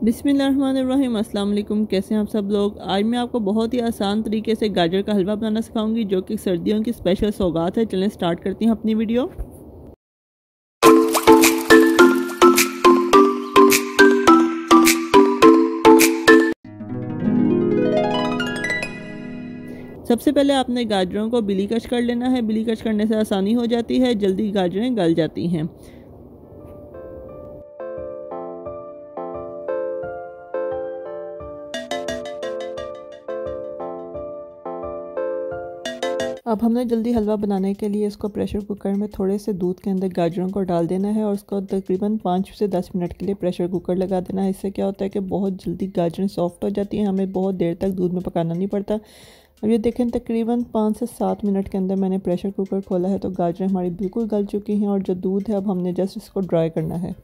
बिस्मिल्लाहिर्रहमानिर्रहीम। अस्सलाम वालेकुम। कैसे हैं आप सब लोग। आज मैं आपको बहुत ही आसान तरीके से गाजर का हलवा बनाना सिखाऊंगी जो कि सर्दियों की स्पेशल सौगात है। चलें स्टार्ट करती हैं अपनी वीडियो। सबसे पहले आपने गाजरों को बिली कश कर लेना है। बिली कश करने से आसानी हो जाती है, जल्दी गाजरें गल जाती हैं। अब हमने जल्दी हलवा बनाने के लिए इसको प्रेशर कुकर में थोड़े से दूध के अंदर गाजरों को डाल देना है और उसको तकरीबन 5 से 10 मिनट के लिए प्रेशर कुकर लगा देना है। इससे क्या होता है कि बहुत जल्दी गाजरें सॉफ्ट हो जाती हैं, हमें बहुत देर तक दूध में पकाना नहीं पड़ता। अब ये देखें तकरीबन 5 से 7 मिनट के अंदर मैंने प्रेशर कुकर खोला है तो गाजरें हमारी बिल्कुल गल चुकी हैं और जो दूध है अब हमने जस्ट इसको ड्राई करना है।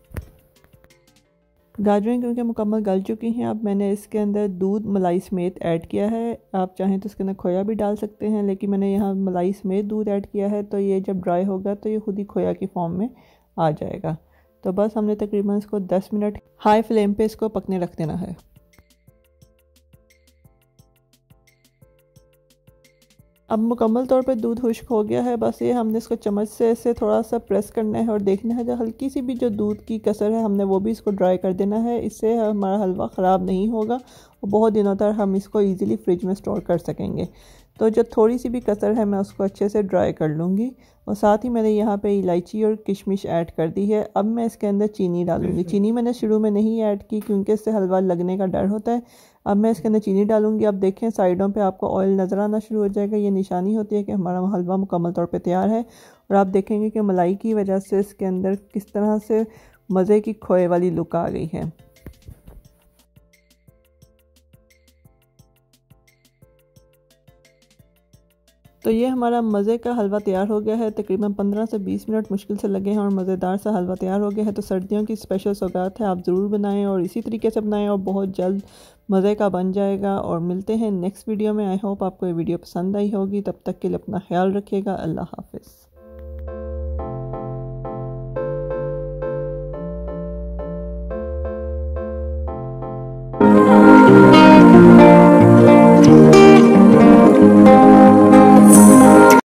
गाजरें क्योंकि मुकम्मल गल चुकी हैं, अब मैंने इसके अंदर दूध मलाई समेत ऐड किया है। आप चाहें तो इसके अंदर खोया भी डाल सकते हैं, लेकिन मैंने यहाँ मलाई समेत दूध ऐड किया है तो ये जब ड्राई होगा तो ये खुद ही खोया की फॉर्म में आ जाएगा। तो बस हमने तकरीबन इसको 10 मिनट हाई फ्लेम पे इसको पकने रख देना है। अब मुकम्मल तौर पे दूध खुश्क हो गया है। बस ये हमने इसको चम्मच से ऐसे थोड़ा सा प्रेस करना है और देखना है जो हल्की सी भी जो दूध की कसर है हमने वो भी इसको ड्राई कर देना है। इससे हमारा हलवा ख़राब नहीं होगा और बहुत दिनों तक हम इसको इजीली फ्रिज में स्टोर कर सकेंगे। तो जो थोड़ी सी भी कसर है मैं उसको अच्छे से ड्राई कर लूँगी और साथ ही मैंने यहाँ पे इलायची और किशमिश ऐड कर दी है। अब मैं इसके अंदर चीनी डालूँगी। चीनी मैंने शुरू में नहीं ऐड की क्योंकि इससे हलवा लगने का डर होता है। अब मैं इसके अंदर चीनी डालूँगी। अब देखें साइडों पे आपको ऑयल नज़र आना शुरू हो जाएगा, ये निशानी होती है कि हमारा हलवा मुकम्मल तौर पे तैयार है। और आप देखेंगे कि मलाई की वजह से इसके अंदर किस तरह से मज़े की खोए वाली लुक आ गई है। तो ये हमारा मज़े का हलवा तैयार हो गया है। तकरीबन 15 से 20 मिनट मुश्किल से लगे हैं और मज़ेदार सा हलवा तैयार हो गया है। तो सर्दियों की स्पेशल सौगात है, आप ज़रूर बनाएं और इसी तरीके से बनाएं और बहुत जल्द मज़े का बन जाएगा। और मिलते हैं नेक्स्ट वीडियो में। आई होप आपको ये वीडियो पसंद आई होगी। तब तक के लिए अपना ख्याल रखिएगा। अल्लाह हाफ़िज़।